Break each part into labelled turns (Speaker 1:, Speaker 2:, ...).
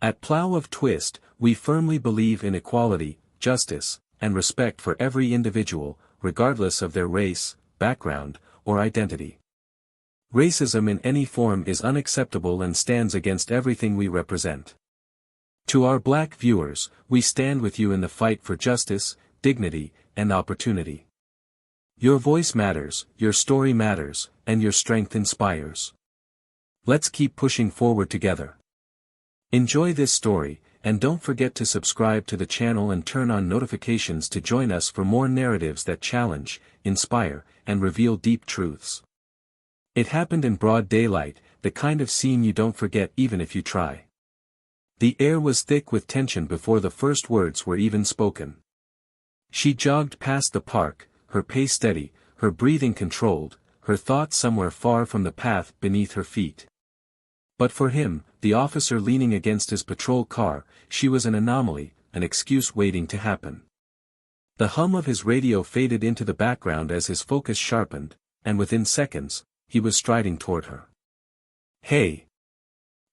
Speaker 1: At Plough of Twist, we firmly believe in equality, justice, and respect for every individual, regardless of their race, background, or identity. Racism in any form is unacceptable and stands against everything we represent. To our black viewers, we stand with you in the fight for justice, dignity, and opportunity. Your voice matters, your story matters, and your strength inspires. Let's keep pushing forward together. Enjoy this story, and don't forget to subscribe to the channel and turn on notifications to join us for more narratives that challenge, inspire, and reveal deep truths. It happened in broad daylight, the kind of scene you don't forget even if you try. The air was thick with tension before the first words were even spoken. She jogged past the park, her pace steady, her breathing controlled, her thoughts somewhere far from the path beneath her feet. But for him, the officer leaning against his patrol car, she was an anomaly, an excuse waiting to happen. The hum of his radio faded into the background as his focus sharpened, and within seconds, he was striding toward her. "Hey!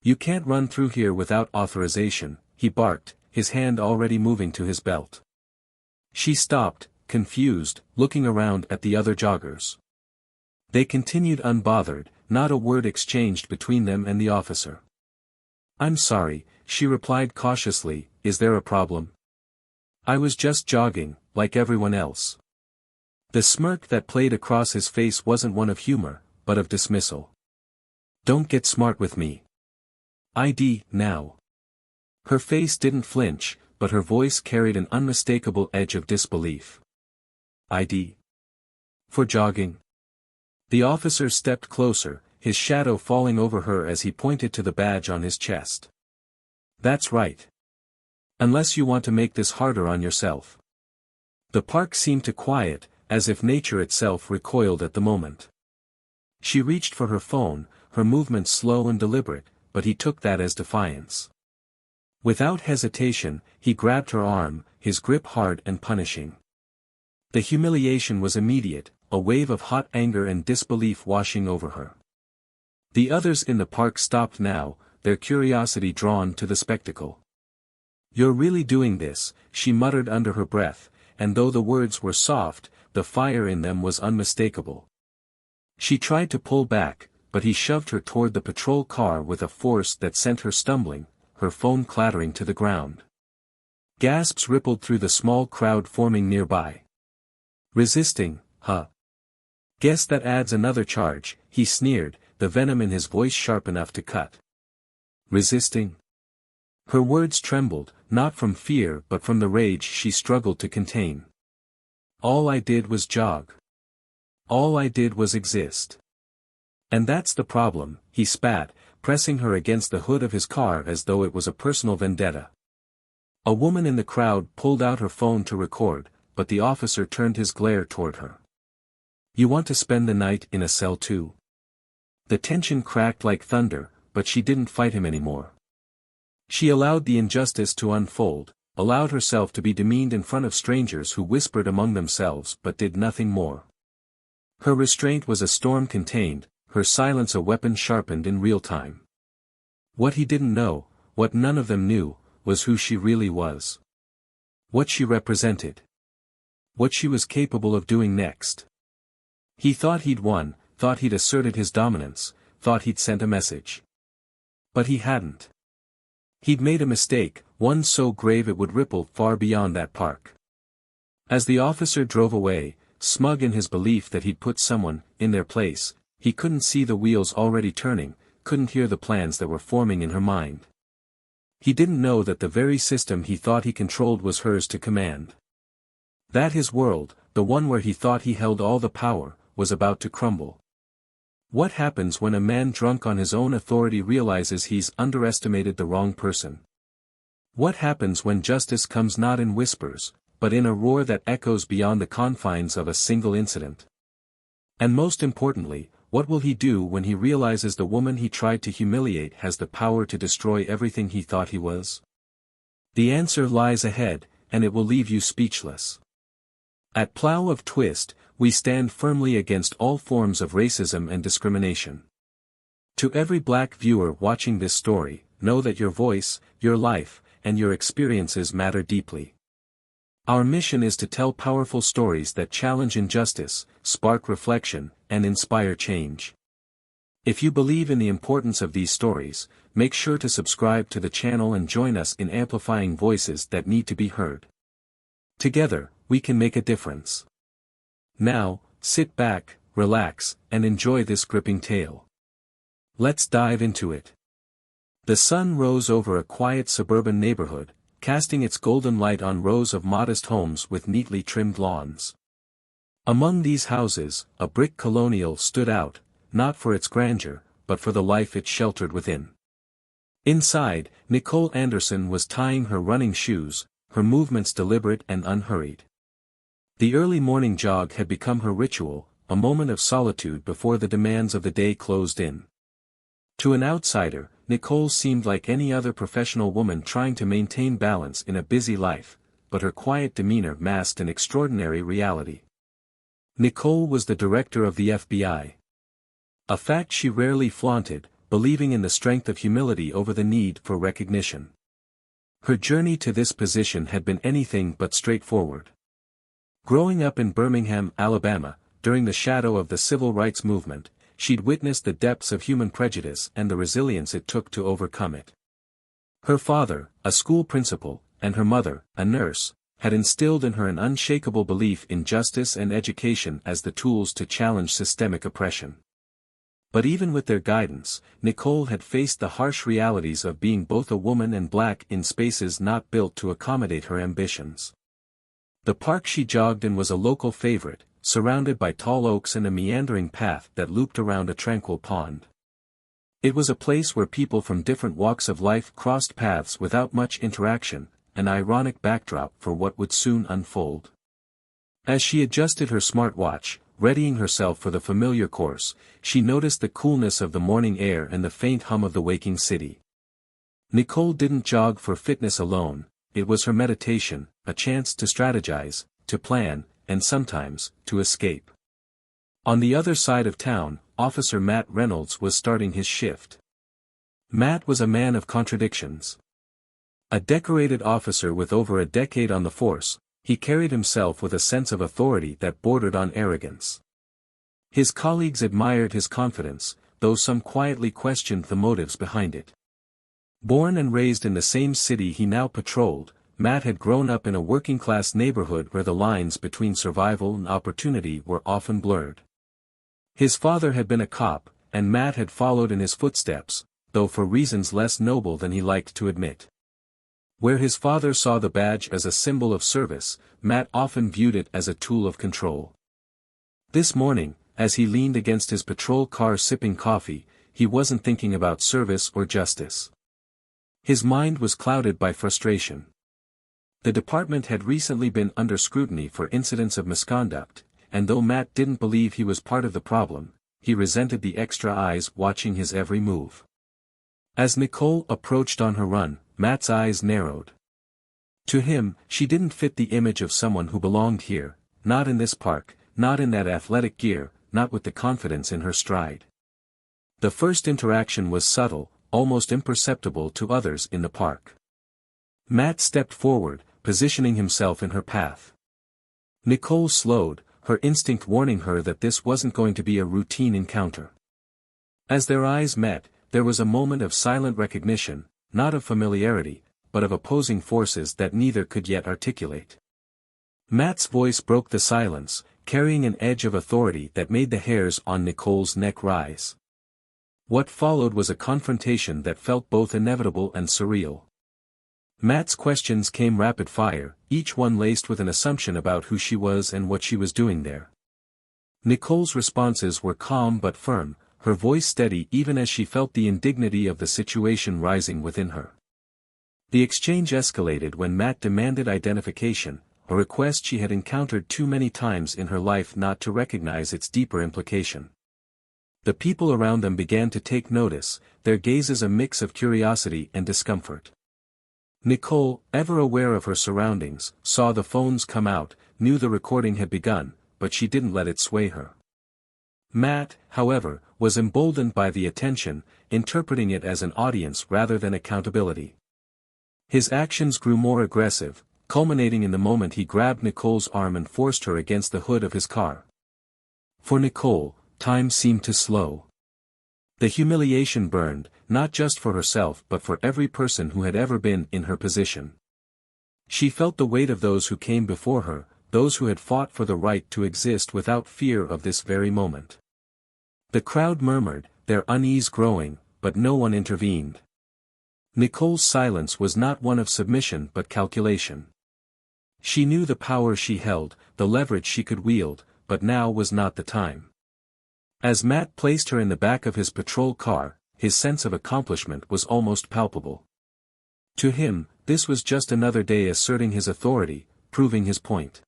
Speaker 1: You can't run through here without authorization," he barked, his hand already moving to his belt. She stopped, confused, looking around at the other joggers. They continued unbothered, not a word exchanged between them and the officer. "I'm sorry," she replied cautiously, "is there a problem?" "I was just jogging, like everyone else." The smirk that played across his face wasn't one of humor, but of dismissal. "Don't get smart with me. ID, now." Her face didn't flinch, but her voice carried an unmistakable edge of disbelief. "ID? For jogging?" The officer stepped closer, his shadow falling over her as he pointed to the badge on his chest. "That's right. Unless you want to make this harder on yourself." The park seemed to quiet, as if nature itself recoiled at the moment. She reached for her phone, her movements slow and deliberate, but he took that as defiance. Without hesitation, he grabbed her arm, his grip hard and punishing. The humiliation was immediate, a wave of hot anger and disbelief washing over her. The others in the park stopped now, their curiosity drawn to the spectacle. "You're really doing this," she muttered under her breath, and though the words were soft, the fire in them was unmistakable. She tried to pull back, but he shoved her toward the patrol car with a force that sent her stumbling, her phone clattering to the ground. Gasps rippled through the small crowd forming nearby. "Resisting, huh? Guess that adds another charge," he sneered, the venom in his voice sharp enough to cut. "Resisting?" Her words trembled, not from fear but from the rage she struggled to contain. "All I did was jog. All I did was exist. And that's the problem," he spat, pressing her against the hood of his car as though it was a personal vendetta. A woman in the crowd pulled out her phone to record, but the officer turned his glare toward her. "You want to spend the night in a cell too?" The tension cracked like thunder, but she didn't fight him anymore. She allowed the injustice to unfold, allowed herself to be demeaned in front of strangers who whispered among themselves but did nothing more. Her restraint was a storm contained, her silence a weapon sharpened in real time. What he didn't know, what none of them knew, was who she really was. What she represented. What she was capable of doing next. He thought he'd won, thought he'd asserted his dominance, thought he'd sent a message. But he hadn't. He'd made a mistake, one so grave it would ripple far beyond that park. As the officer drove away, smug in his belief that he'd put someone in their place, he couldn't see the wheels already turning, couldn't hear the plans that were forming in her mind. He didn't know that the very system he thought he controlled was hers to command. That his world, the one where he thought he held all the power, was about to crumble. What happens when a man drunk on his own authority realizes he's underestimated the wrong person? What happens when justice comes not in whispers, but in a roar that echoes beyond the confines of a single incident? And most importantly, what will he do when he realizes the woman he tried to humiliate has the power to destroy everything he thought he was? The answer lies ahead, and it will leave you speechless. At Plough of Twist, we stand firmly against all forms of racism and discrimination. To every black viewer watching this story, know that your voice, your life, and your experiences matter deeply. Our mission is to tell powerful stories that challenge injustice, spark reflection, and inspire change. If you believe in the importance of these stories, make sure to subscribe to the channel and join us in amplifying voices that need to be heard. Together, we can make a difference. Now, sit back, relax, and enjoy this gripping tale. Let's dive into it. The sun rose over a quiet suburban neighborhood, casting its golden light on rows of modest homes with neatly trimmed lawns. Among these houses, a brick colonial stood out, not for its grandeur, but for the life it sheltered within. Inside, Nicole Anderson was tying her running shoes, her movements deliberate and unhurried. The early morning jog had become her ritual, a moment of solitude before the demands of the day closed in. To an outsider, Nicole seemed like any other professional woman trying to maintain balance in a busy life, but her quiet demeanor masked an extraordinary reality. Nicole was the director of the FBI. A fact she rarely flaunted, believing in the strength of humility over the need for recognition. Her journey to this position had been anything but straightforward. Growing up in Birmingham, Alabama, during the shadow of the civil rights movement, she'd witnessed the depths of human prejudice and the resilience it took to overcome it. Her father, a school principal, and her mother, a nurse, had instilled in her an unshakable belief in justice and education as the tools to challenge systemic oppression. But even with their guidance, Nicole had faced the harsh realities of being both a woman and black in spaces not built to accommodate her ambitions. The park she jogged in was a local favorite, surrounded by tall oaks and a meandering path that looped around a tranquil pond. It was a place where people from different walks of life crossed paths without much interaction, an ironic backdrop for what would soon unfold. As she adjusted her smartwatch, readying herself for the familiar course, she noticed the coolness of the morning air and the faint hum of the waking city. Nicole didn't jog for fitness alone, it was her meditation, a chance to strategize, to plan, and sometimes, to escape. On the other side of town, Officer Matt Reynolds was starting his shift. Matt was a man of contradictions. A decorated officer with over a decade on the force, he carried himself with a sense of authority that bordered on arrogance. His colleagues admired his confidence, though some quietly questioned the motives behind it. Born and raised in the same city he now patrolled, Matt had grown up in a working-class neighborhood where the lines between survival and opportunity were often blurred. His father had been a cop, and Matt had followed in his footsteps, though for reasons less noble than he liked to admit. Where his father saw the badge as a symbol of service, Matt often viewed it as a tool of control. This morning, as he leaned against his patrol car sipping coffee, he wasn't thinking about service or justice. His mind was clouded by frustration. The department had recently been under scrutiny for incidents of misconduct, and though Matt didn't believe he was part of the problem, he resented the extra eyes watching his every move. As Nicole approached on her run, Matt's eyes narrowed. To him, she didn't fit the image of someone who belonged here, not in this park, not in that athletic gear, not with the confidence in her stride. The first interaction was subtle, almost imperceptible to others in the park. Matt stepped forward, positioning himself in her path. Nicole slowed, her instinct warning her that this wasn't going to be a routine encounter. As their eyes met, there was a moment of silent recognition, not of familiarity, but of opposing forces that neither could yet articulate. Matt's voice broke the silence, carrying an edge of authority that made the hairs on Nicole's neck rise. What followed was a confrontation that felt both inevitable and surreal. Matt's questions came rapid fire, each one laced with an assumption about who she was and what she was doing there. Nicole's responses were calm but firm, her voice steady even as she felt the indignity of the situation rising within her. The exchange escalated when Matt demanded identification, a request she had encountered too many times in her life not to recognize its deeper implication. The people around them began to take notice, their gazes a mix of curiosity and discomfort. Nicole, ever aware of her surroundings, saw the phones come out, knew the recording had begun, but she didn't let it sway her. Matt, however, was emboldened by the attention, interpreting it as an audience rather than accountability. His actions grew more aggressive, culminating in the moment he grabbed Nicole's arm and forced her against the hood of his car. For Nicole, time seemed to slow. The humiliation burned, not just for herself but for every person who had ever been in her position. She felt the weight of those who came before her, those who had fought for the right to exist without fear of this very moment. The crowd murmured, their unease growing, but no one intervened. Nicole's silence was not one of submission but calculation. She knew the power she held, the leverage she could wield, but now was not the time. As Matt placed her in the back of his patrol car, his sense of accomplishment was almost palpable. To him, this was just another day asserting his authority, proving his point.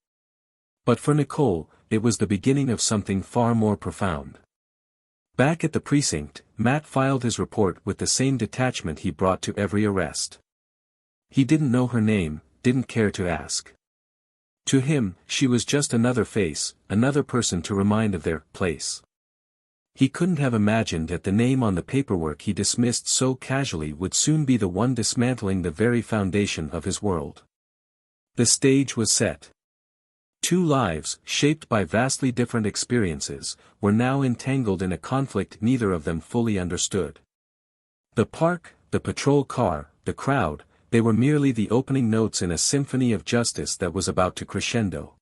Speaker 1: But for Nicole, it was the beginning of something far more profound. Back at the precinct, Matt filed his report with the same detachment he brought to every arrest. He didn't know her name, didn't care to ask. To him, she was just another face, another person to remind of their place. He couldn't have imagined that the name on the paperwork he dismissed so casually would soon be the one dismantling the very foundation of his world. The stage was set. Two lives, shaped by vastly different experiences, were now entangled in a conflict neither of them fully understood. The park, the patrol car, the crowd, they were merely the opening notes in a symphony of justice that was about to crescendo.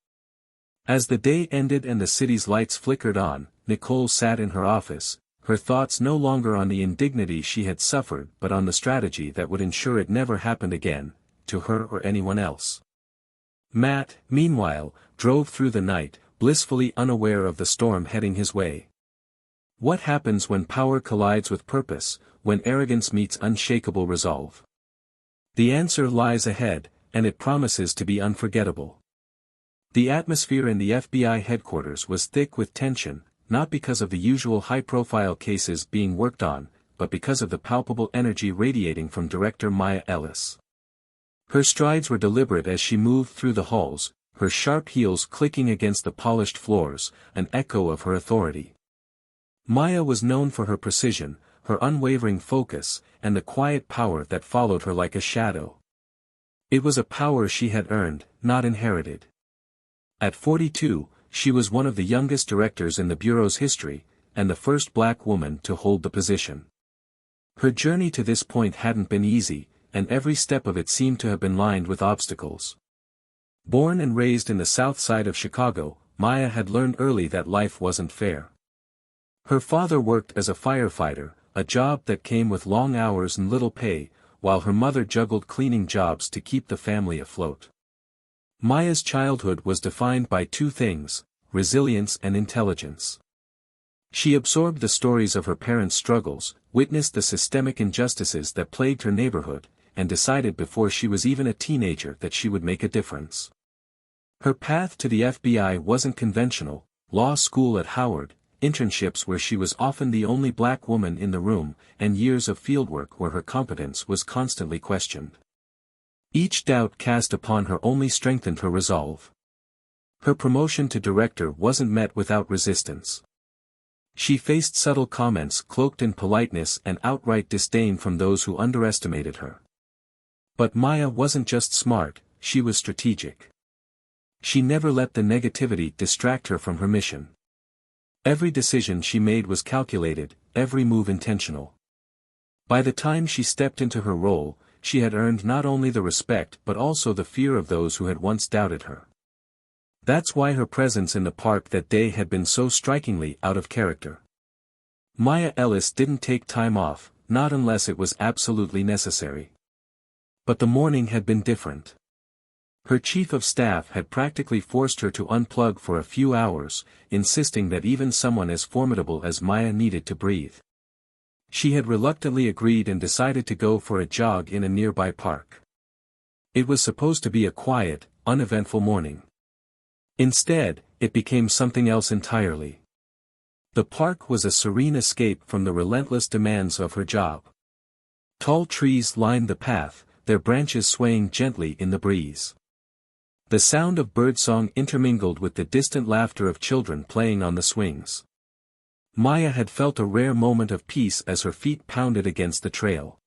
Speaker 1: As the day ended and the city's lights flickered on, Nicole sat in her office, her thoughts no longer on the indignity she had suffered but on the strategy that would ensure it never happened again, to her or anyone else. Matt, meanwhile, drove through the night, blissfully unaware of the storm heading his way. What happens when power collides with purpose, when arrogance meets unshakable resolve? The answer lies ahead, and it promises to be unforgettable. The atmosphere in the FBI headquarters was thick with tension, not because of the usual high-profile cases being worked on, but because of the palpable energy radiating from Director Maya Ellis. Her strides were deliberate as she moved through the halls, her sharp heels clicking against the polished floors, an echo of her authority. Maya was known for her precision, her unwavering focus, and the quiet power that followed her like a shadow. It was a power she had earned, not inherited. At 42, she was one of the youngest directors in the Bureau's history, and the first black woman to hold the position. Her journey to this point hadn't been easy, and every step of it seemed to have been lined with obstacles. Born and raised in the south side of Chicago, Maya had learned early that life wasn't fair. Her father worked as a firefighter, a job that came with long hours and little pay, while her mother juggled cleaning jobs to keep the family afloat. Maya's childhood was defined by two things: resilience and intelligence. She absorbed the stories of her parents' struggles, witnessed the systemic injustices that plagued her neighborhood, and decided before she was even a teenager that she would make a difference. Her path to the FBI wasn't conventional: law school at Howard, internships where she was often the only black woman in the room, and years of fieldwork where her competence was constantly questioned. Each doubt cast upon her only strengthened her resolve. Her promotion to director wasn't met without resistance. She faced subtle comments cloaked in politeness and outright disdain from those who underestimated her. But Maya wasn't just smart, she was strategic. She never let the negativity distract her from her mission. Every decision she made was calculated, every move intentional. By the time she stepped into her role, she had earned not only the respect but also the fear of those who had once doubted her. That's why her presence in the park that day had been so strikingly out of character. Maya Ellis didn't take time off, not unless it was absolutely necessary. But the morning had been different. Her chief of staff had practically forced her to unplug for a few hours, insisting that even someone as formidable as Maya needed to breathe. She had reluctantly agreed and decided to go for a jog in a nearby park. It was supposed to be a quiet, uneventful morning. Instead, it became something else entirely. The park was a serene escape from the relentless demands of her job. Tall trees lined the path, their branches swaying gently in the breeze. The sound of birdsong intermingled with the distant laughter of children playing on the swings. Maya had felt a rare moment of peace as her feet pounded against the trail.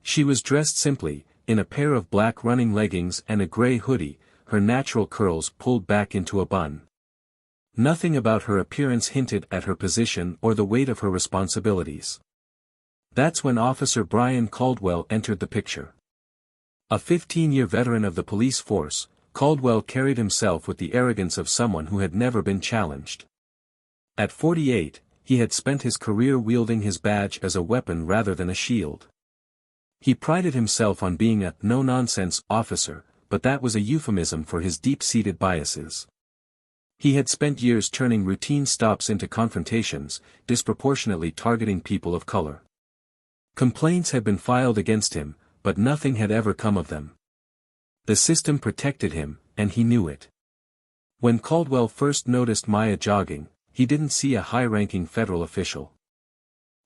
Speaker 1: She was dressed simply, in a pair of black running leggings and a gray hoodie, her natural curls pulled back into a bun. Nothing about her appearance hinted at her position or the weight of her responsibilities. That's when Officer Brian Caldwell entered the picture. A 15-year veteran of the police force, Caldwell carried himself with the arrogance of someone who had never been challenged. At 48, he had spent his career wielding his badge as a weapon rather than a shield. He prided himself on being a no-nonsense officer, but that was a euphemism for his deep-seated biases. He had spent years turning routine stops into confrontations, disproportionately targeting people of color. Complaints had been filed against him, but nothing had ever come of them. The system protected him, and he knew it. When Caldwell first noticed Maya jogging, he didn't see a high-ranking federal official.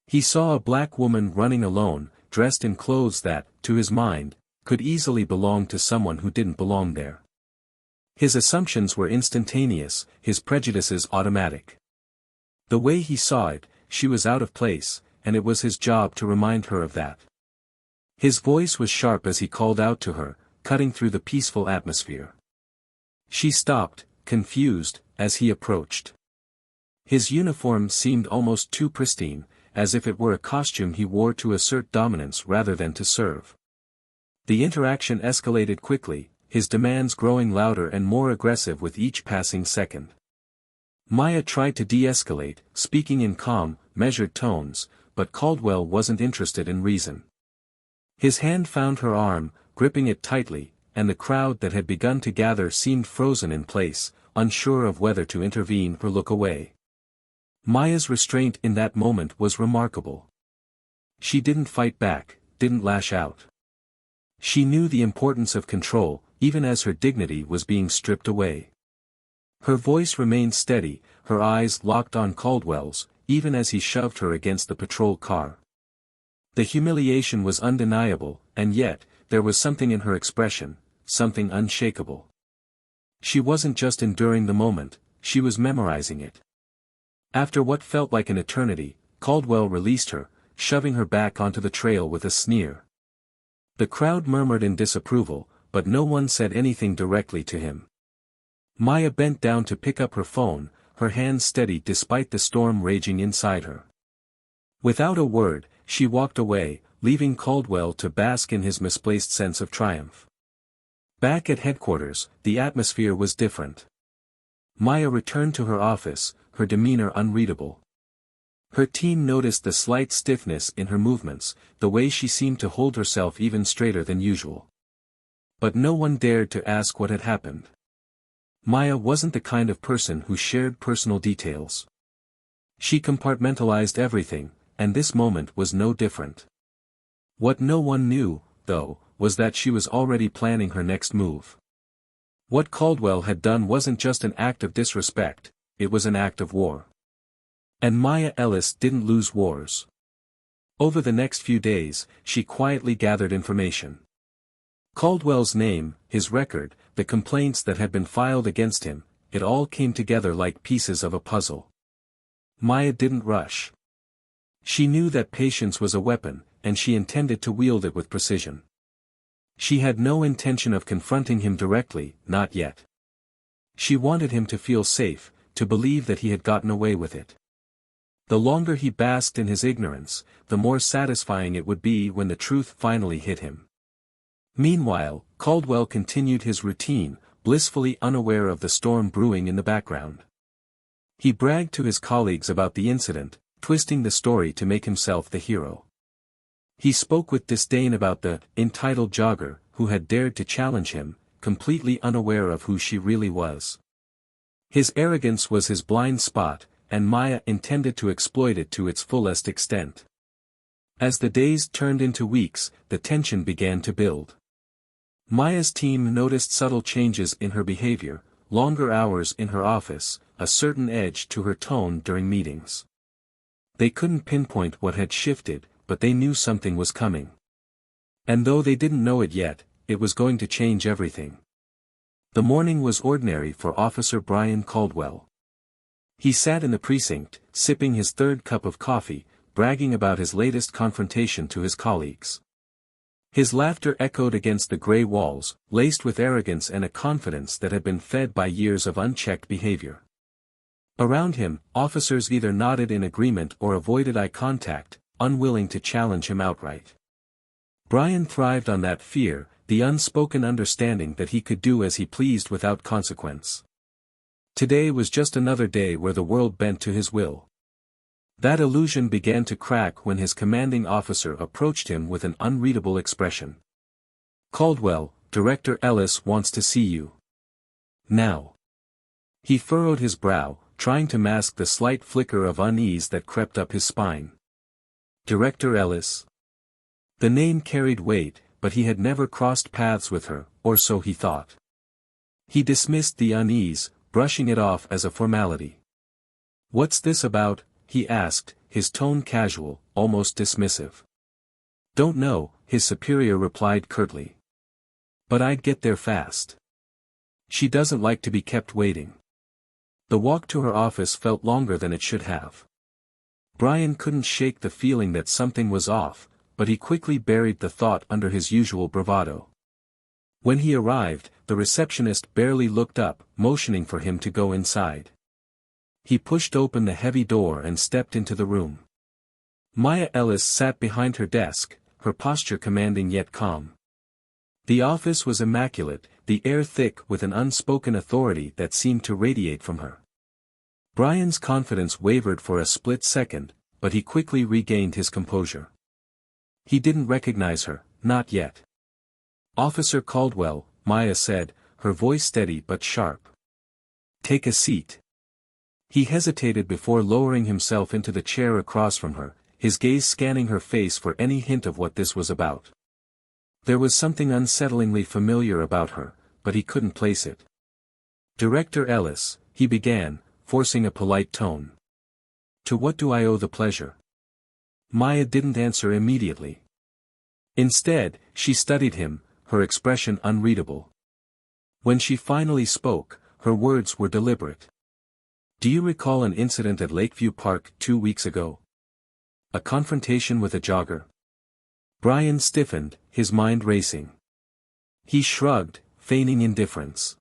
Speaker 1: He saw a black woman running alone, dressed in clothes that, to his mind, could easily belong to someone who didn't belong there. His assumptions were instantaneous, his prejudices automatic. The way he saw it, she was out of place, and it was his job to remind her of that. His voice was sharp as he called out to her, cutting through the peaceful atmosphere. She stopped, confused, as he approached. His uniform seemed almost too pristine, as if it were a costume he wore to assert dominance rather than to serve. The interaction escalated quickly, his demands growing louder and more aggressive with each passing second. Maya tried to de-escalate, speaking in calm, measured tones, but Caldwell wasn't interested in reason. His hand found her arm, gripping it tightly, and the crowd that had begun to gather seemed frozen in place, unsure of whether to intervene or look away. Maya's restraint in that moment was remarkable. She didn't fight back, didn't lash out. She knew the importance of control, even as her dignity was being stripped away. Her voice remained steady, her eyes locked on Caldwell's, even as he shoved her against the patrol car. The humiliation was undeniable, and yet, there was something in her expression, something unshakable. She wasn't just enduring the moment, she was memorizing it. After what felt like an eternity, Caldwell released her, shoving her back onto the trail with a sneer. The crowd murmured in disapproval, but no one said anything directly to him. Maya bent down to pick up her phone, her hands steady despite the storm raging inside her. Without a word, she walked away, leaving Caldwell to bask in his misplaced sense of triumph. Back at headquarters, the atmosphere was different. Maya returned to her office, her demeanor unreadable. Her team noticed the slight stiffness in her movements, the way she seemed to hold herself even straighter than usual. But no one dared to ask what had happened. Maya wasn't the kind of person who shared personal details. She compartmentalized everything, and this moment was no different. What no one knew, though, was that she was already planning her next move. What Caldwell had done wasn't just an act of disrespect, it was an act of war. And Maya Ellis didn't lose wars. Over the next few days, she quietly gathered information. Caldwell's name, his record, the complaints that had been filed against him, it all came together like pieces of a puzzle. Maya didn't rush. She knew that patience was a weapon, and she intended to wield it with precision. She had no intention of confronting him directly, not yet. She wanted him to feel safe, to believe that he had gotten away with it. The longer he basked in his ignorance, the more satisfying it would be when the truth finally hit him. Meanwhile, Caldwell continued his routine, blissfully unaware of the storm brewing in the background. He bragged to his colleagues about the incident, twisting the story to make himself the hero. He spoke with disdain about the entitled jogger who had dared to challenge him, completely unaware of who she really was. His arrogance was his blind spot, and Maya intended to exploit it to its fullest extent. As the days turned into weeks, the tension began to build. Maya's team noticed subtle changes in her behavior, longer hours in her office, a certain edge to her tone during meetings. They couldn't pinpoint what had shifted, but they knew something was coming. And though they didn't know it yet, it was going to change everything. The morning was ordinary for Officer Brian Caldwell. He sat in the precinct, sipping his third cup of coffee, bragging about his latest confrontation to his colleagues. His laughter echoed against the gray walls, laced with arrogance and a confidence that had been fed by years of unchecked behavior. Around him, officers either nodded in agreement or avoided eye contact, unwilling to challenge him outright. Brian thrived on that fear, the unspoken understanding that he could do as he pleased without consequence. Today was just another day where the world bent to his will. That illusion began to crack when his commanding officer approached him with an unreadable expression. "Caldwell, Director Ellis wants to see you. Now." He furrowed his brow, trying to mask the slight flicker of unease that crept up his spine. Director Ellis? The name carried weight, but he had never crossed paths with her, or so he thought. He dismissed the unease, brushing it off as a formality. "What's this about?" he asked, his tone casual, almost dismissive. "Don't know," his superior replied curtly. "But I'd get there fast. She doesn't like to be kept waiting." The walk to her office felt longer than it should have. Brian couldn't shake the feeling that something was off, but he quickly buried the thought under his usual bravado. When he arrived, the receptionist barely looked up, motioning for him to go inside. He pushed open the heavy door and stepped into the room. Maya Ellis sat behind her desk, her posture commanding yet calm. The office was immaculate, the air thick with an unspoken authority that seemed to radiate from her. Brian's confidence wavered for a split second, but he quickly regained his composure. He didn't recognize her, not yet. "Officer Caldwell," Maya said, her voice steady but sharp. "Take a seat." He hesitated before lowering himself into the chair across from her, his gaze scanning her face for any hint of what this was about. There was something unsettlingly familiar about her, but he couldn't place it. "Director Ellis," he began, forcing a polite tone. "To what do I owe the pleasure?" Maya didn't answer immediately. Instead, she studied him, her expression unreadable. When she finally spoke, her words were deliberate. "Do you recall an incident at Lakeview Park 2 weeks ago? A confrontation with a jogger?" Brian stiffened, his mind racing. He shrugged, feigning indifference.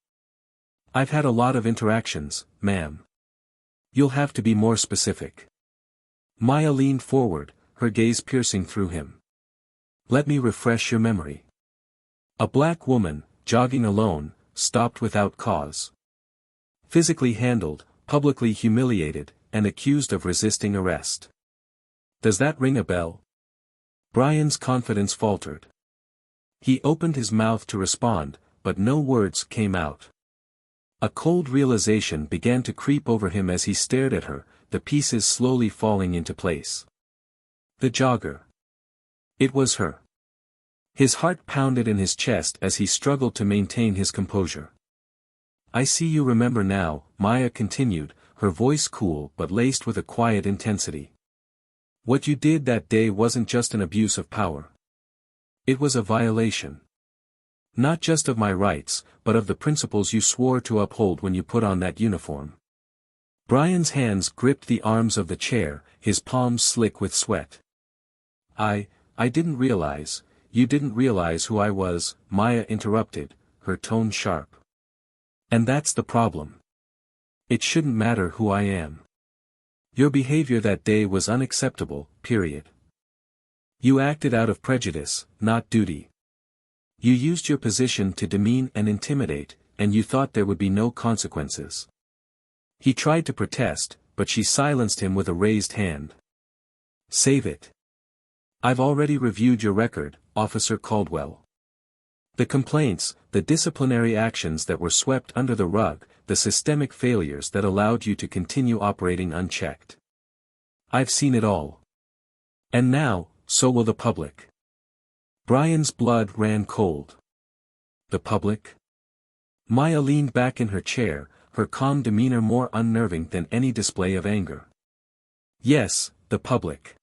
Speaker 1: "I've had a lot of interactions, ma'am." "You'll have to be more specific." Maya leaned forward, her gaze piercing through him. "Let me refresh your memory. A black woman, jogging alone, stopped without cause. Physically handled, publicly humiliated, and accused of resisting arrest. Does that ring a bell?" Brian's confidence faltered. He opened his mouth to respond, but no words came out. A cold realization began to creep over him as he stared at her, the pieces slowly falling into place. The jogger. It was her. His heart pounded in his chest as he struggled to maintain his composure. "I see you remember now," Maya continued, her voice cool but laced with a quiet intensity. "What you did that day wasn't just an abuse of power. It was a violation. Not just of my rights, but of the principles you swore to uphold when you put on that uniform." Brian's hands gripped the arms of the chair, his palms slick with sweat. I didn't realize, you didn't realize who I was," Maya interrupted, her tone sharp. "And that's the problem. It shouldn't matter who I am. Your behavior that day was unacceptable, period. You acted out of prejudice, not duty. You used your position to demean and intimidate, and you thought there would be no consequences." He tried to protest, but she silenced him with a raised hand. "Save it. I've already reviewed your record, Officer Caldwell. The complaints, the disciplinary actions that were swept under the rug, the systemic failures that allowed you to continue operating unchecked. I've seen it all. And now, so will the public." Brian's blood ran cold. The public? Maya leaned back in her chair, her calm demeanor more unnerving than any display of anger. "Yes, the public.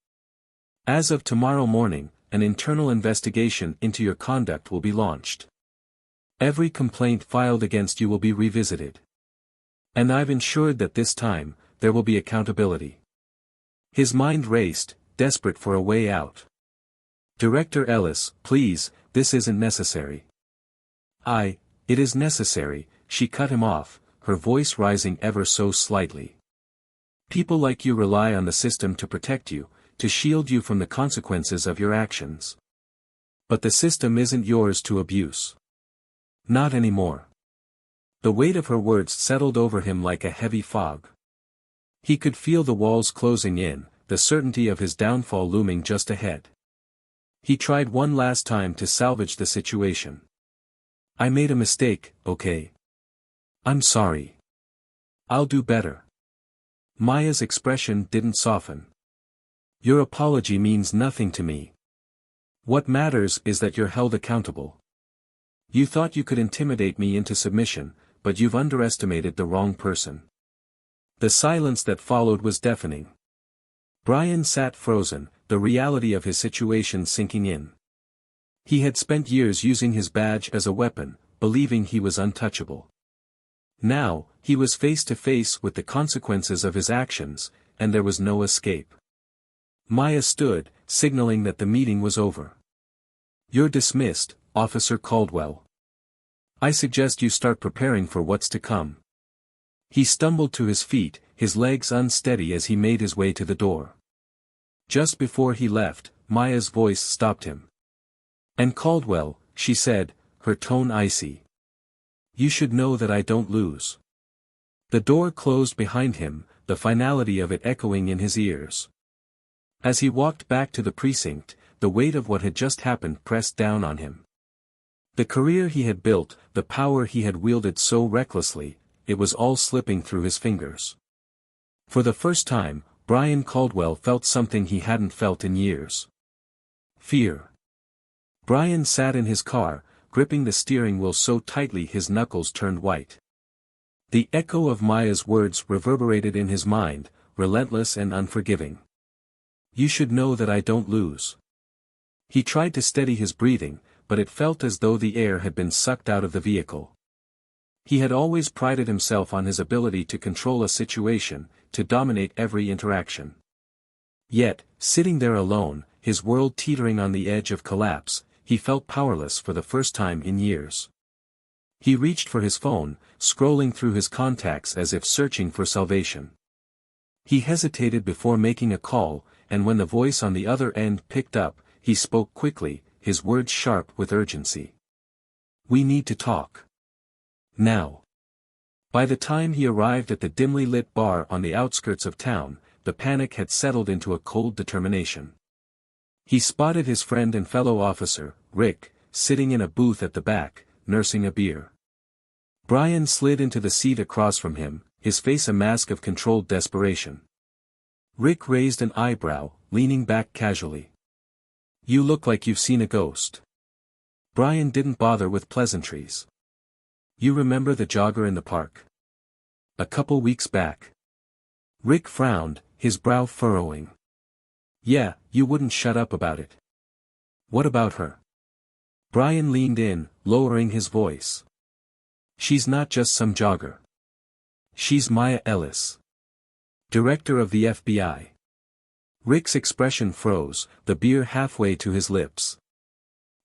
Speaker 1: As of tomorrow morning, an internal investigation into your conduct will be launched. Every complaint filed against you will be revisited. And I've ensured that this time, there will be accountability. His mind raced, desperate for a way out. Director Ellis, please, this isn't necessary. It is necessary, she cut him off, her voice rising ever so slightly. People like you rely on the system to protect you, to shield you from the consequences of your actions. But the system isn't yours to abuse. Not anymore. The weight of her words settled over him like a heavy fog. He could feel the walls closing in, the certainty of his downfall looming just ahead. He tried one last time to salvage the situation. I made a mistake, okay? I'm sorry. I'll do better. Maya's expression didn't soften. Your apology means nothing to me. What matters is that you're held accountable. You thought you could intimidate me into submission, but you've underestimated the wrong person. The silence that followed was deafening. Brian sat frozen, the reality of his situation sinking in. He had spent years using his badge as a weapon, believing he was untouchable. Now, he was face to face with the consequences of his actions, and there was no escape. Maya stood, signaling that the meeting was over. You're dismissed, Officer Caldwell. I suggest you start preparing for what's to come. He stumbled to his feet, his legs unsteady as he made his way to the door. Just before he left, Maya's voice stopped him. And Caldwell, she said, her tone icy. You should know that I don't lose. The door closed behind him, the finality of it echoing in his ears. As he walked back to the precinct, the weight of what had just happened pressed down on him. The career he had built, the power he had wielded so recklessly, it was all slipping through his fingers. For the first time, Brian Caldwell felt something he hadn't felt in years. Fear. Brian sat in his car, gripping the steering wheel so tightly his knuckles turned white. The echo of Maya's words reverberated in his mind, relentless and unforgiving. You should know that I don't lose. He tried to steady his breathing, but it felt as though the air had been sucked out of the vehicle. He had always prided himself on his ability to control a situation, to dominate every interaction. Yet, sitting there alone, his world teetering on the edge of collapse, he felt powerless for the first time in years. He reached for his phone, scrolling through his contacts as if searching for salvation. He hesitated before making a call, and when the voice on the other end picked up, he spoke quickly, his words sharp with urgency. We need to talk. Now. By the time he arrived at the dimly lit bar on the outskirts of town, the panic had settled into a cold determination. He spotted his friend and fellow officer, Rick, sitting in a booth at the back, nursing a beer. Brian slid into the seat across from him, his face a mask of controlled desperation. Rick raised an eyebrow, leaning back casually. You look like you've seen a ghost. Brian didn't bother with pleasantries. You remember the jogger in the park? A couple weeks back. Rick frowned, his brow furrowing. Yeah, you wouldn't shut up about it. What about her? Brian leaned in, lowering his voice. She's not just some jogger. She's Maya Ellis. Director of the FBI. Rick's expression froze, the beer halfway to his lips.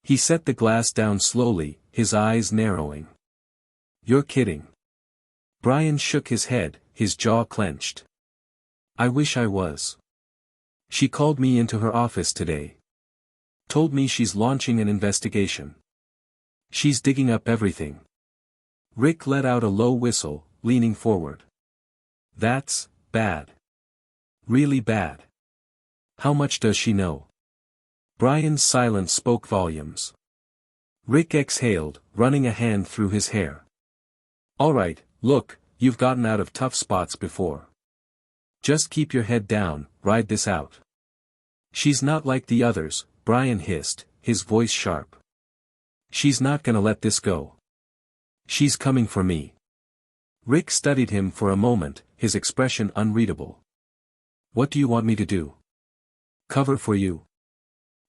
Speaker 1: He set the glass down slowly, his eyes narrowing. You're kidding. Brian shook his head, his jaw clenched. I wish I was. She called me into her office today. Told me she's launching an investigation. She's digging up everything. Rick let out a low whistle, leaning forward. That's bad. Really bad. How much does she know? Brian's silence spoke volumes. Rick exhaled, running a hand through his hair. All right, look, you've gotten out of tough spots before. Just keep your head down, ride this out. She's not like the others, Brian hissed, his voice sharp. She's not gonna let this go. She's coming for me. Rick studied him for a moment, his expression unreadable. What do you want me to do? Cover for you?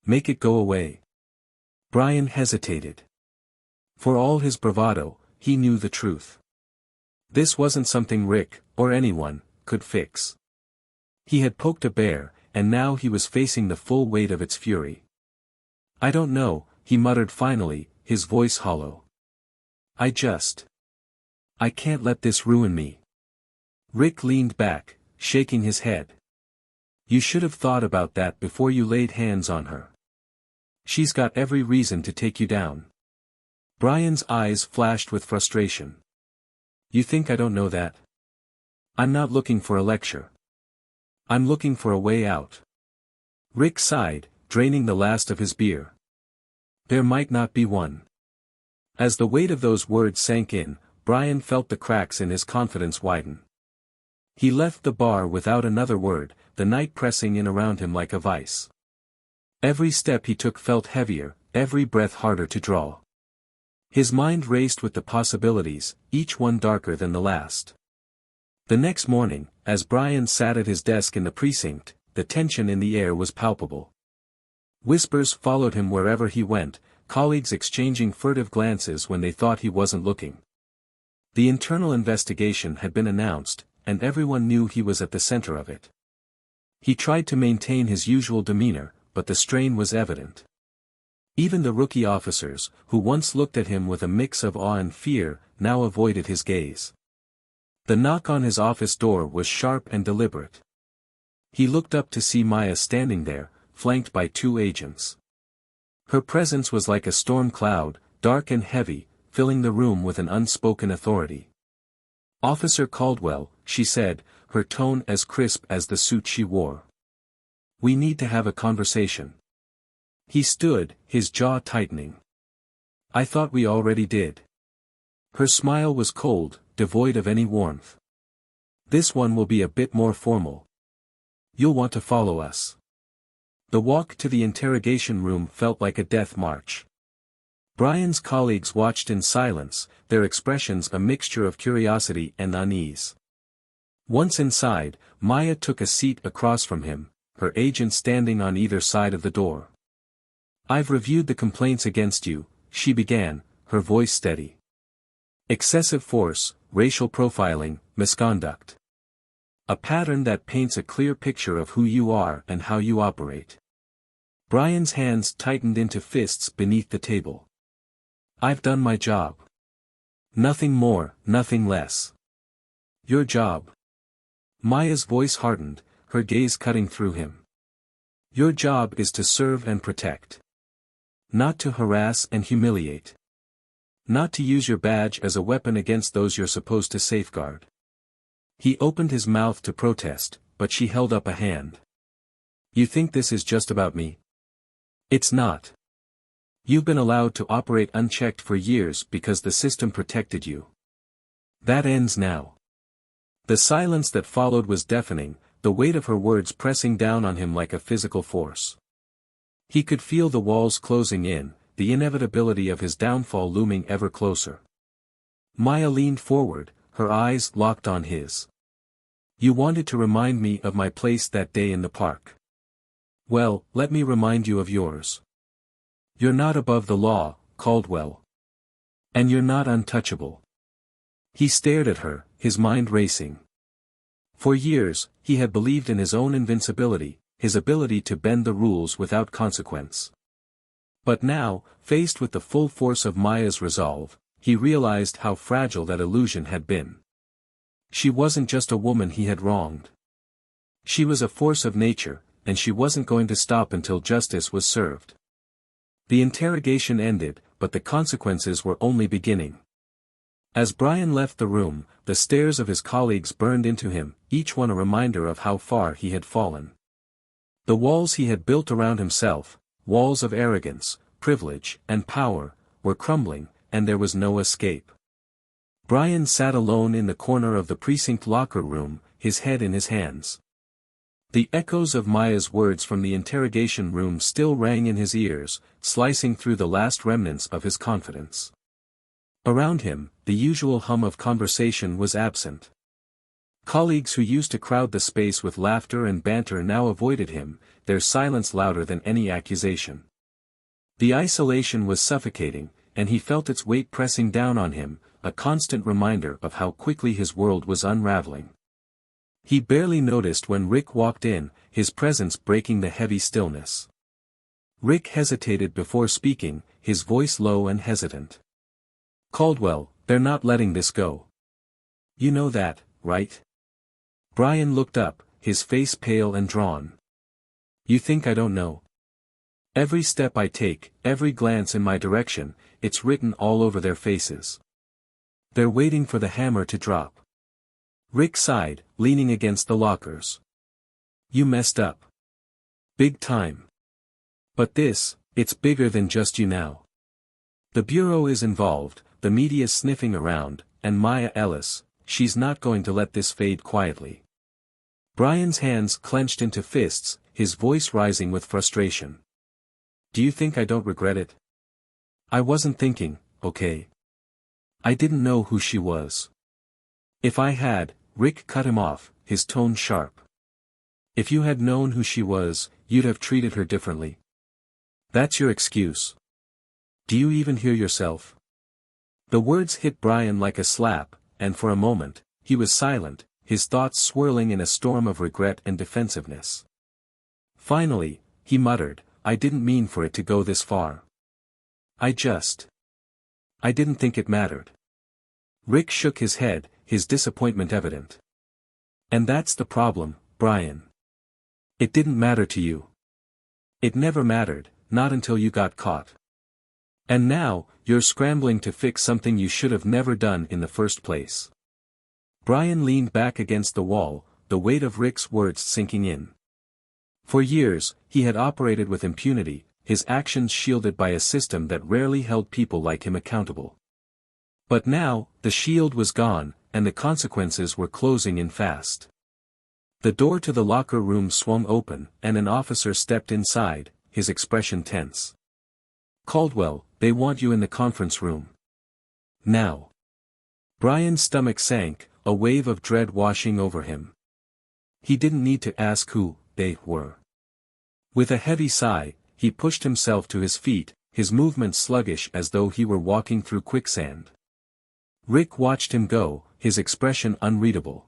Speaker 1: Make it go away? Brian hesitated. For all his bravado, he knew the truth. This wasn't something Rick, or anyone, could fix. He had poked a bear, and now he was facing the full weight of its fury. "I don't know," he muttered finally, his voice hollow. I can't let this ruin me." Rick leaned back, shaking his head. "You should have thought about that before you laid hands on her. She's got every reason to take you down." Brian's eyes flashed with frustration. "You think I don't know that? I'm not looking for a lecture. I'm looking for a way out." Rick sighed, draining the last of his beer. "There might not be one." As the weight of those words sank in, Brian felt the cracks in his confidence widen. He left the bar without another word, the night pressing in around him like a vice. Every step he took felt heavier, every breath harder to draw. His mind raced with the possibilities, each one darker than the last. The next morning, as Brian sat at his desk in the precinct, the tension in the air was palpable. Whispers followed him wherever he went, colleagues exchanging furtive glances when they thought he wasn't looking. The internal investigation had been announced, and everyone knew he was at the center of it. He tried to maintain his usual demeanor, but the strain was evident. Even the rookie officers, who once looked at him with a mix of awe and fear, now avoided his gaze. The knock on his office door was sharp and deliberate. He looked up to see Maya standing there, flanked by 2 agents. Her presence was like a storm cloud, dark and heavy, filling the room with an unspoken authority. "Officer Caldwell," she said, her tone as crisp as the suit she wore. "We need to have a conversation." He stood, his jaw tightening. "I thought we already did." Her smile was cold, devoid of any warmth. "This one will be a bit more formal. You'll want to follow us." The walk to the interrogation room felt like a death march. Brian's colleagues watched in silence, their expressions a mixture of curiosity and unease. Once inside, Maya took a seat across from him, her agent standing on either side of the door. "I've reviewed the complaints against you," she began, her voice steady. "Excessive force, racial profiling, misconduct. A pattern that paints a clear picture of who you are and how you operate." Brian's hands tightened into fists beneath the table. "I've done my job. Nothing more, nothing less." "Your job?" Maya's voice hardened, her gaze cutting through him. "Your job is to serve and protect. Not to harass and humiliate. Not to use your badge as a weapon against those you're supposed to safeguard." He opened his mouth to protest, but she held up a hand. "You think this is just about me? It's not. You've been allowed to operate unchecked for years because the system protected you. That ends now." The silence that followed was deafening, the weight of her words pressing down on him like a physical force. He could feel the walls closing in, the inevitability of his downfall looming ever closer. Maya leaned forward, her eyes locked on his. "You wanted to remind me of my place that day in the park. Well, let me remind you of yours. You're not above the law, Caldwell. And you're not untouchable." He stared at her, his mind racing. For years, he had believed in his own invincibility, his ability to bend the rules without consequence. But now, faced with the full force of Maya's resolve, he realized how fragile that illusion had been. She wasn't just a woman he had wronged. She was a force of nature, and she wasn't going to stop until justice was served. The interrogation ended, but the consequences were only beginning. As Brian left the room, the stares of his colleagues burned into him, each one a reminder of how far he had fallen. The walls he had built around himself, walls of arrogance, privilege, and power, were crumbling, and there was no escape. Brian sat alone in the corner of the precinct locker room, his head in his hands. The echoes of Maya's words from the interrogation room still rang in his ears, slicing through the last remnants of his confidence. Around him, the usual hum of conversation was absent. Colleagues who used to crowd the space with laughter and banter now avoided him, their silence louder than any accusation. The isolation was suffocating, and he felt its weight pressing down on him, a constant reminder of how quickly his world was unraveling. He barely noticed when Rick walked in, his presence breaking the heavy stillness. Rick hesitated before speaking, his voice low and hesitant. "Caldwell, they're not letting this go. You know that, right?" Brian looked up, his face pale and drawn. "You think I don't know? Every step I take, every glance in my direction, it's written all over their faces. They're waiting for the hammer to drop." Rick sighed, leaning against the lockers. "You messed up. Big time. But it's bigger than just you now. The Bureau is involved, the media's sniffing around, and Maya Ellis, she's not going to let this fade quietly." Brian's hands clenched into fists, his voice rising with frustration. "Do you think I don't regret it? I wasn't thinking, okay? I didn't know who she was." "If I had," Rick cut him off, his tone sharp. "If you had known who she was, you'd have treated her differently. That's your excuse. Do you even hear yourself?" The words hit Brian like a slap, and for a moment, he was silent, his thoughts swirling in a storm of regret and defensiveness. Finally, he muttered, "I didn't mean for it to go this far. I didn't think it mattered." Rick shook his head, his disappointment evident. "And that's the problem, Brian. It didn't matter to you. It never mattered, not until you got caught. And now, you're scrambling to fix something you should have never done in the first place." Brian leaned back against the wall, the weight of Rick's words sinking in. For years, he had operated with impunity, his actions shielded by a system that rarely held people like him accountable. But now, the shield was gone, and the consequences were closing in fast. The door to the locker room swung open, and an officer stepped inside, his expression tense. "Caldwell, they want you in the conference room. Now." Brian's stomach sank, a wave of dread washing over him. He didn't need to ask who they were. With a heavy sigh, he pushed himself to his feet, his movements sluggish as though he were walking through quicksand. Rick watched him go, his expression unreadable.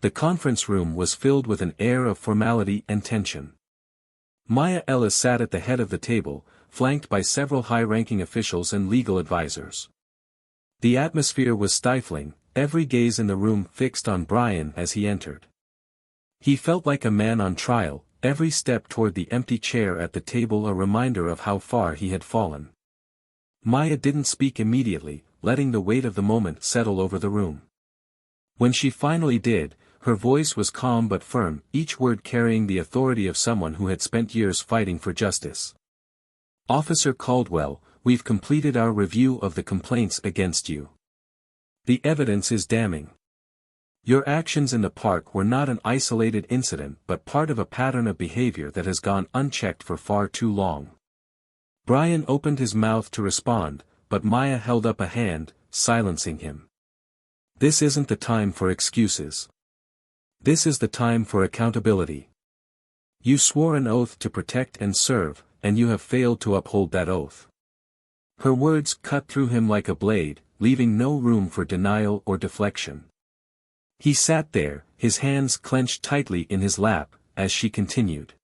Speaker 1: The conference room was filled with an air of formality and tension. Maya Ellis sat at the head of the table, flanked by several high-ranking officials and legal advisors. The atmosphere was stifling, every gaze in the room fixed on Brian as he entered. He felt like a man on trial, every step toward the empty chair at the table a reminder of how far he had fallen. Maya didn't speak immediately, letting the weight of the moment settle over the room. When she finally did, her voice was calm but firm, each word carrying the authority of someone who had spent years fighting for justice. "Officer Caldwell, we've completed our review of the complaints against you. The evidence is damning. Your actions in the park were not an isolated incident but part of a pattern of behavior that has gone unchecked for far too long." Brian opened his mouth to respond, but Maya held up a hand, silencing him. "This isn't the time for excuses. This is the time for accountability. You swore an oath to protect and serve, and you have failed to uphold that oath." Her words cut through him like a blade, leaving no room for denial or deflection. He sat there, his hands clenched tightly in his lap, as she continued.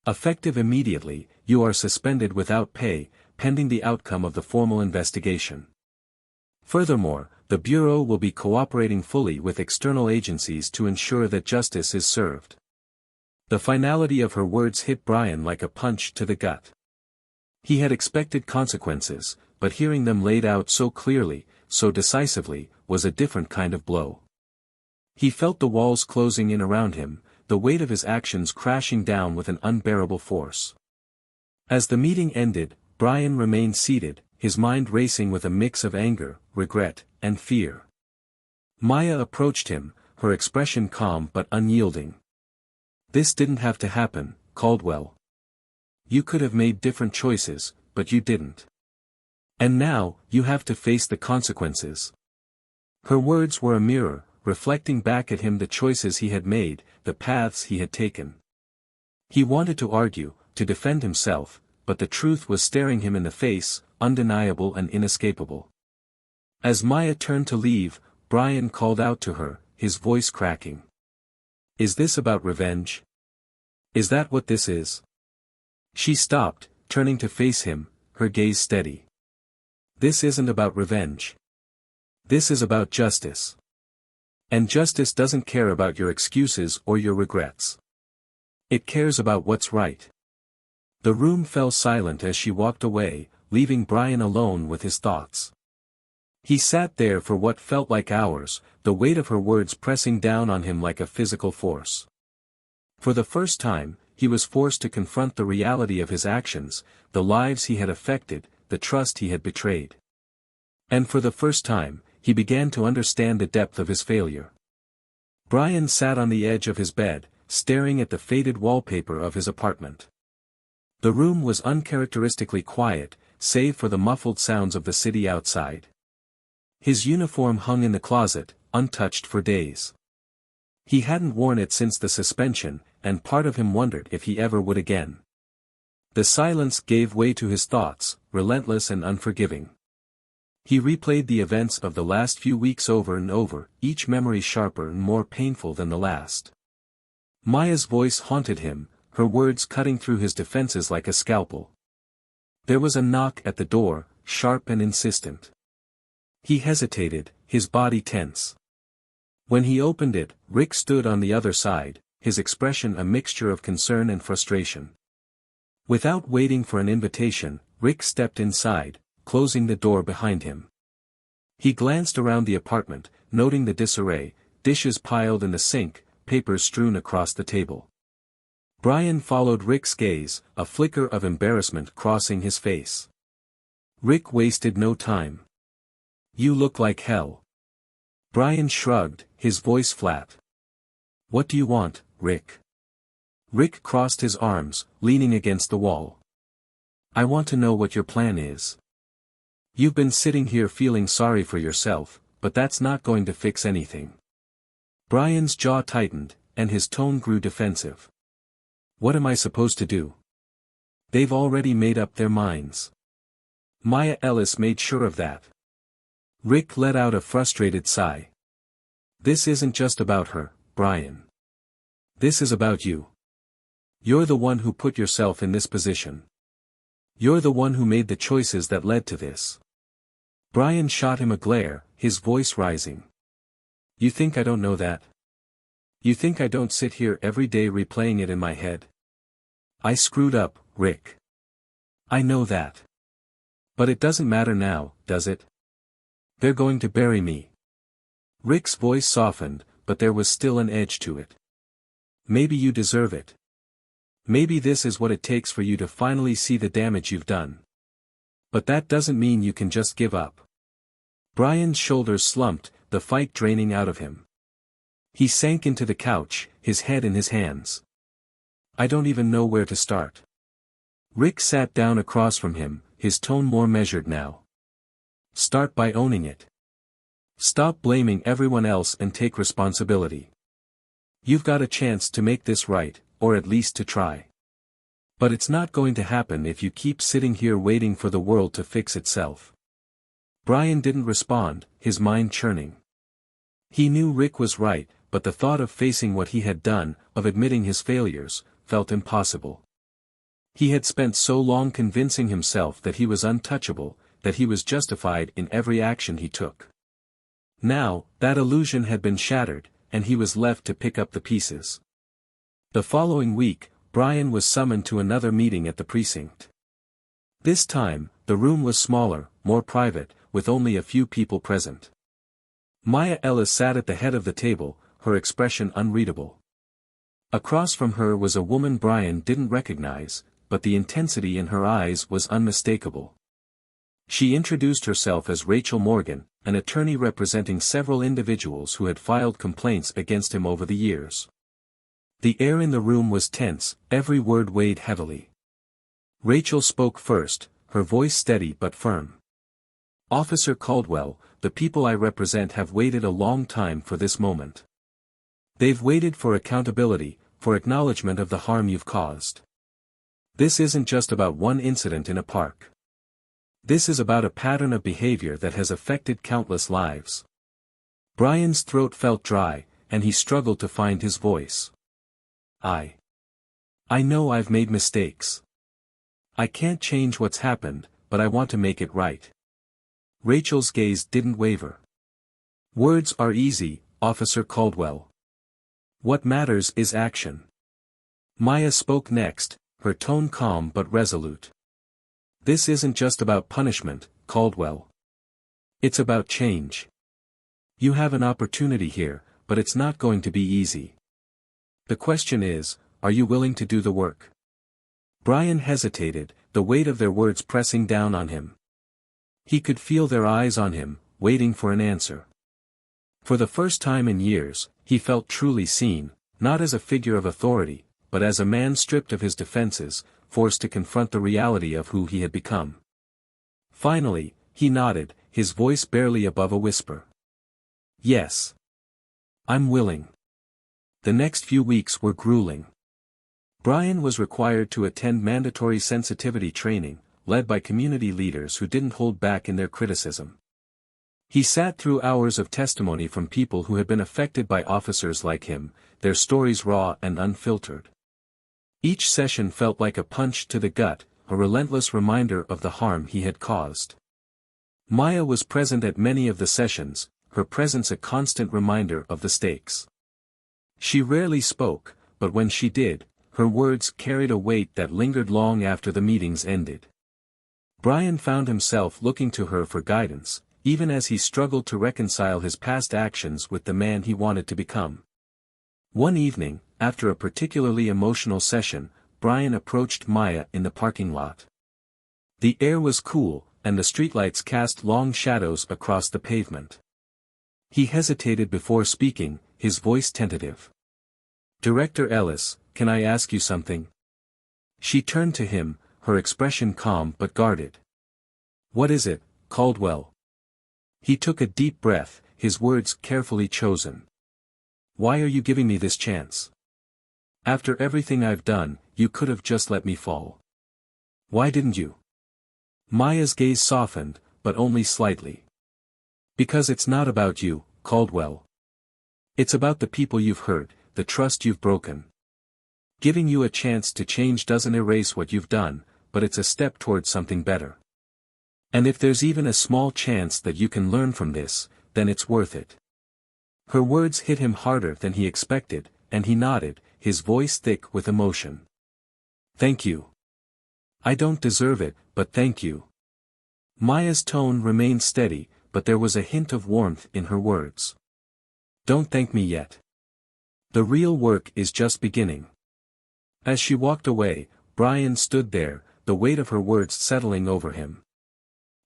Speaker 1: "Effective immediately, you are suspended without pay, pending the outcome of the formal investigation. Furthermore, the Bureau will be cooperating fully with external agencies to ensure that justice is served." The finality of her words hit Brian like a punch to the gut. He had expected consequences, but hearing them laid out so clearly, so decisively, was a different kind of blow. He felt the walls closing in around him, the weight of his actions crashing down with an unbearable force. As the meeting ended, Brian remained seated, his mind racing with a mix of anger, regret, and fear. Maya approached him, her expression calm but unyielding. "This didn't have to happen, Caldwell. You could have made different choices, but you didn't. And now, you have to face the consequences." Her words were a mirror, reflecting back at him the choices he had made, the paths he had taken. He wanted to argue, to defend himself, but the truth was staring him in the face, undeniable and inescapable. As Maya turned to leave, Brian called out to her, his voice cracking. Is this about revenge? Is that what this is? She stopped, turning to face him, her gaze steady. This isn't about revenge. This is about justice. And justice doesn't care about your excuses or your regrets. It cares about what's right. The room fell silent as she walked away, leaving Brian alone with his thoughts. He sat there for what felt like hours, the weight of her words pressing down on him like a physical force. For the first time, he was forced to confront the reality of his actions, the lives he had affected, the trust he had betrayed. And for the first time, he began to understand the depth of his failure. Brian sat on the edge of his bed, staring at the faded wallpaper of his apartment. The room was uncharacteristically quiet, save for the muffled sounds of the city outside. His uniform hung in the closet, untouched for days. He hadn't worn it since the suspension, and part of him wondered if he ever would again. The silence gave way to his thoughts, relentless and unforgiving. He replayed the events of the last few weeks over and over, each memory sharper and more painful than the last. Maya's voice haunted him, her words cutting through his defenses like a scalpel. There was a knock at the door, sharp and insistent. He hesitated, his body tense. When he opened it, Rick stood on the other side, his expression a mixture of concern and frustration. Without waiting for an invitation, Rick stepped inside, closing the door behind him. He glanced around the apartment, noting the disarray, dishes piled in the sink, papers strewn across the table. Brian followed Rick's gaze, a flicker of embarrassment crossing his face. Rick wasted no time. You look like hell. Brian shrugged, his voice flat. What do you want, Rick? Rick crossed his arms, leaning against the wall. I want to know what your plan is. You've been sitting here feeling sorry for yourself, but that's not going to fix anything. Brian's jaw tightened, and his tone grew defensive. What am I supposed to do? They've already made up their minds. Maya Ellis made sure of that. Rick let out a frustrated sigh. This isn't just about her, Brian. This is about you. You're the one who put yourself in this position. You're the one who made the choices that led to this. Brian shot him a glare, his voice rising. You think I don't know that? You think I don't sit here every day replaying it in my head? I screwed up, Rick. I know that. But it doesn't matter now, does it? They're going to bury me. Rick's voice softened, but there was still an edge to it. Maybe you deserve it. Maybe this is what it takes for you to finally see the damage you've done. But that doesn't mean you can just give up. Brian's shoulders slumped, the fight draining out of him. He sank into the couch, his head in his hands. I don't even know where to start. Rick sat down across from him, his tone more measured now. Start by owning it. Stop blaming everyone else and take responsibility. You've got a chance to make this right, or at least to try. But it's not going to happen if you keep sitting here waiting for the world to fix itself. Brian didn't respond, his mind churning. He knew Rick was right, but the thought of facing what he had done, of admitting his failures, felt impossible. He had spent so long convincing himself that he was untouchable, that he was justified in every action he took. Now, that illusion had been shattered, and he was left to pick up the pieces. The following week, Brian was summoned to another meeting at the precinct. This time, the room was smaller, more private, with only a few people present. Maya Ellis sat at the head of the table, her expression unreadable. Across from her was a woman Brian didn't recognize, but the intensity in her eyes was unmistakable. She introduced herself as Rachel Morgan, an attorney representing several individuals who had filed complaints against him over the years. The air in the room was tense, every word weighed heavily. Rachel spoke first, her voice steady but firm. Officer Caldwell, the people I represent have waited a long time for this moment. They've waited for accountability, for acknowledgement of the harm you've caused. This isn't just about one incident in a park. This is about a pattern of behavior that has affected countless lives. Brian's throat felt dry, and he struggled to find his voice. I know I've made mistakes. I can't change what's happened, but I want to make it right. Rachel's gaze didn't waver. Words are easy, Officer Caldwell. What matters is action. Maya spoke next, her tone calm but resolute. This isn't just about punishment, Caldwell. It's about change. You have an opportunity here, but it's not going to be easy. The question is, are you willing to do the work? Brian hesitated, the weight of their words pressing down on him. He could feel their eyes on him, waiting for an answer. For the first time in years, he felt truly seen, not as a figure of authority, but as a man stripped of his defenses, forced to confront the reality of who he had become. Finally, he nodded, his voice barely above a whisper. Yes. I'm willing. The next few weeks were grueling. Brian was required to attend mandatory sensitivity training, led by community leaders who didn't hold back in their criticism. He sat through hours of testimony from people who had been affected by officers like him, their stories raw and unfiltered. Each session felt like a punch to the gut, a relentless reminder of the harm he had caused. Maya was present at many of the sessions, her presence a constant reminder of the stakes. She rarely spoke, but when she did, her words carried a weight that lingered long after the meetings ended. Brian found himself looking to her for guidance, even as he struggled to reconcile his past actions with the man he wanted to become. One evening, after a particularly emotional session, Brian approached Maya in the parking lot. The air was cool, and the streetlights cast long shadows across the pavement. He hesitated before speaking, his voice tentative. "Director Ellis, can I ask you something?" She turned to him, her expression calm but guarded. "What is it, Caldwell?" He took a deep breath, his words carefully chosen. "Why are you giving me this chance? After everything I've done, you could have just let me fall. Why didn't you?" Maya's gaze softened, but only slightly. "Because it's not about you, Caldwell. It's about the people you've hurt, the trust you've broken. Giving you a chance to change doesn't erase what you've done, but it's a step towards something better. And if there's even a small chance that you can learn from this, then it's worth it." Her words hit him harder than he expected, and he nodded, his voice thick with emotion. "Thank you. I don't deserve it, but thank you." Maya's tone remained steady, but there was a hint of warmth in her words. "Don't thank me yet. The real work is just beginning." As she walked away, Brian stood there, the weight of her words settling over him.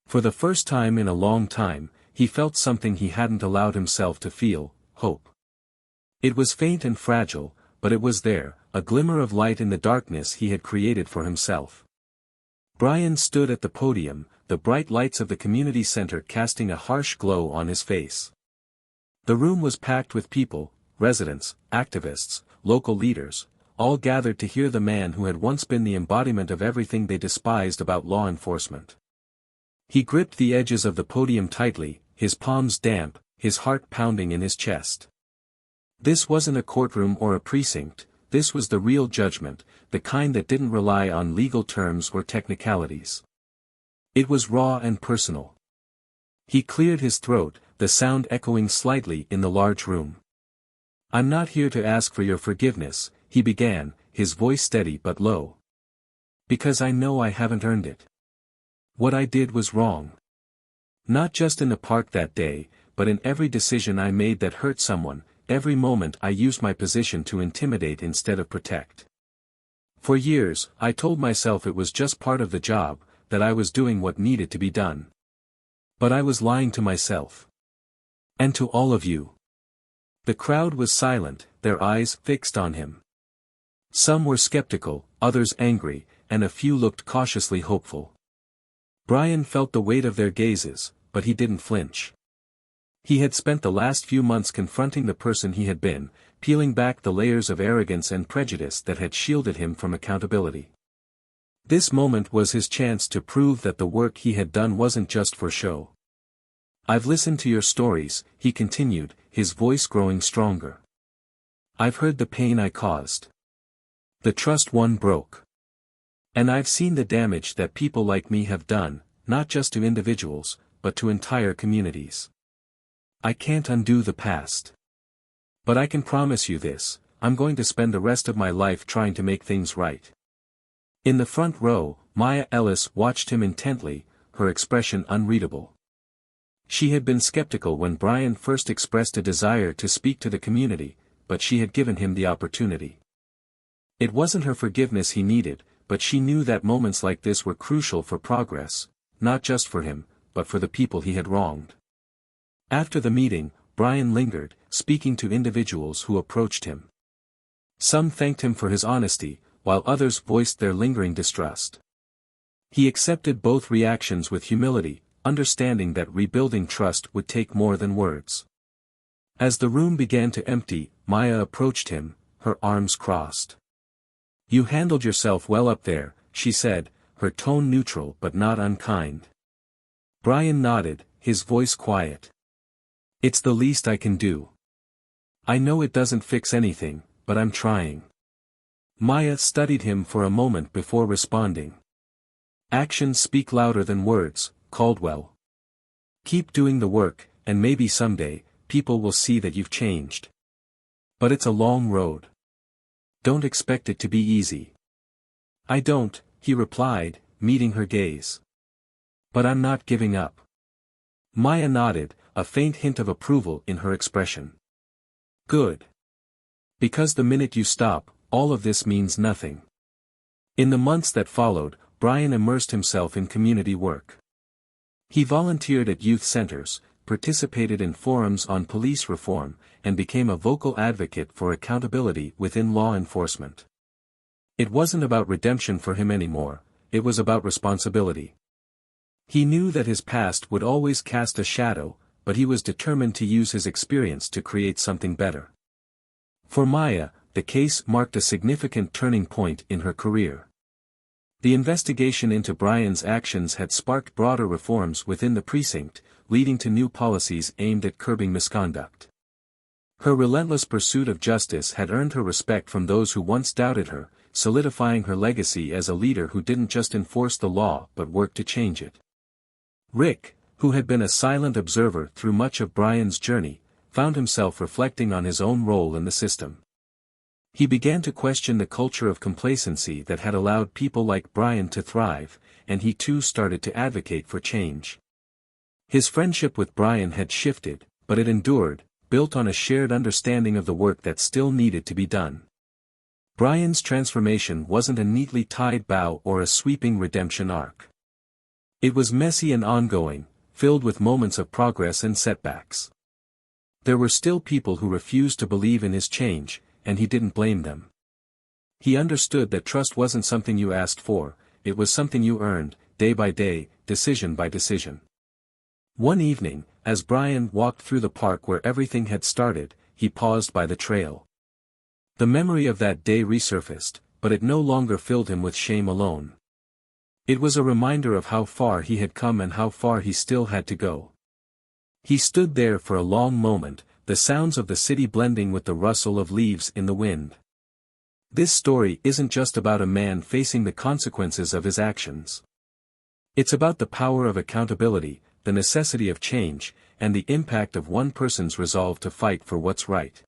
Speaker 1: For the first time in a long time, he felt something he hadn't allowed himself to feel, hope. It was faint and fragile, but it was there, a glimmer of light in the darkness he had created for himself. Brian stood at the podium, the bright lights of the community center casting a harsh glow on his face. The room was packed with people, residents, activists, local leaders, all gathered to hear the man who had once been the embodiment of everything they despised about law enforcement. He gripped the edges of the podium tightly, his palms damp, his heart pounding in his chest. This wasn't a courtroom or a precinct, this was the real judgment, the kind that didn't rely on legal terms or technicalities. It was raw and personal. He cleared his throat, the sound echoing slightly in the large room. "I'm not here to ask for your forgiveness," he began, his voice steady but low. "Because I know I haven't earned it. What I did was wrong. Not just in the park that day, but in every decision I made that hurt someone, every moment I used my position to intimidate instead of protect. For years, I told myself it was just part of the job, that I was doing what needed to be done. But I was lying to myself. And to all of you." The crowd was silent, their eyes fixed on him. Some were skeptical, others angry, and a few looked cautiously hopeful. Brian felt the weight of their gazes, but he didn't flinch. He had spent the last few months confronting the person he had been, peeling back the layers of arrogance and prejudice that had shielded him from accountability. This moment was his chance to prove that the work he had done wasn't just for show. "I've listened to your stories," he continued, his voice growing stronger. I've heard the pain I caused. The trust one broke. And I've seen the damage that people like me have done, not just to individuals, but to entire communities. I can't undo the past. But I can promise you this, I'm going to spend the rest of my life trying to make things right. In the front row, Maya Ellis watched him intently, her expression unreadable. She had been skeptical when Brian first expressed a desire to speak to the community, but she had given him the opportunity. It wasn't her forgiveness he needed, but she knew that moments like this were crucial for progress, not just for him, but for the people he had wronged. After the meeting, Brian lingered, speaking to individuals who approached him. Some thanked him for his honesty, while others voiced their lingering distrust. He accepted both reactions with humility, understanding that rebuilding trust would take more than words. As the room began to empty, Maya approached him, her arms crossed. "You handled yourself well up there," she said, her tone neutral but not unkind. Brian nodded, his voice quiet. "It's the least I can do. I know it doesn't fix anything, but I'm trying." Maya studied him for a moment before responding. "Actions speak louder than words, Caldwell. Keep doing the work, and maybe someday, people will see that you've changed. But it's a long road. Don't expect it to be easy." "I don't," he replied, meeting her gaze. "But I'm not giving up." Maya nodded, a faint hint of approval in her expression. "Good. Because the minute you stop, all of this means nothing." In the months that followed, Brian immersed himself in community work. He volunteered at youth centers, participated in forums on police reform, and became a vocal advocate for accountability within law enforcement. It wasn't about redemption for him anymore, it was about responsibility. He knew that his past would always cast a shadow, but he was determined to use his experience to create something better. For Maya, the case marked a significant turning point in her career. The investigation into Brian's actions had sparked broader reforms within the precinct, leading to new policies aimed at curbing misconduct. Her relentless pursuit of justice had earned her respect from those who once doubted her, solidifying her legacy as a leader who didn't just enforce the law but worked to change it. Rick, who had been a silent observer through much of Brian's journey, found himself reflecting on his own role in the system. He began to question the culture of complacency that had allowed people like Brian to thrive, and he too started to advocate for change. His friendship with Brian had shifted, but it endured, built on a shared understanding of the work that still needed to be done. Brian's transformation wasn't a neatly tied bow or a sweeping redemption arc. It was messy and ongoing, filled with moments of progress and setbacks. There were still people who refused to believe in his change, and he didn't blame them. He understood that trust wasn't something you asked for, it was something you earned, day by day, decision by decision. One evening, as Brian walked through the park where everything had started, he paused by the trail. The memory of that day resurfaced, but it no longer filled him with shame alone. It was a reminder of how far he had come and how far he still had to go. He stood there for a long moment, the sounds of the city blending with the rustle of leaves in the wind. This story isn't just about a man facing the consequences of his actions. It's about the power of accountability, the necessity of change, and the impact of one person's resolve to fight for what's right.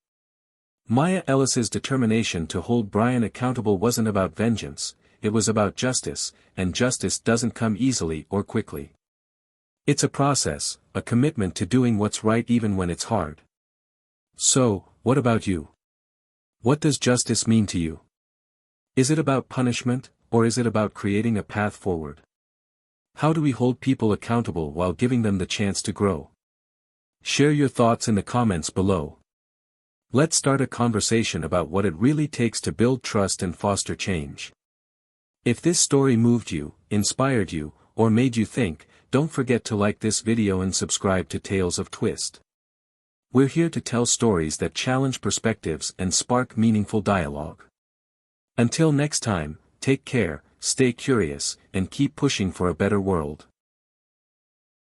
Speaker 1: Maya Ellis's determination to hold Brian accountable wasn't about vengeance, it was about justice, and justice doesn't come easily or quickly. It's a process, a commitment to doing what's right even when it's hard. So, what about you? What does justice mean to you? Is it about punishment, or is it about creating a path forward? How do we hold people accountable while giving them the chance to grow? Share your thoughts in the comments below. Let's start a conversation about what it really takes to build trust and foster change. If this story moved you, inspired you, or made you think, don't forget to like this video and subscribe to Tales of Twist. We're here to tell stories that challenge perspectives and spark meaningful dialogue. Until next time, take care, stay curious, and keep pushing for a better world.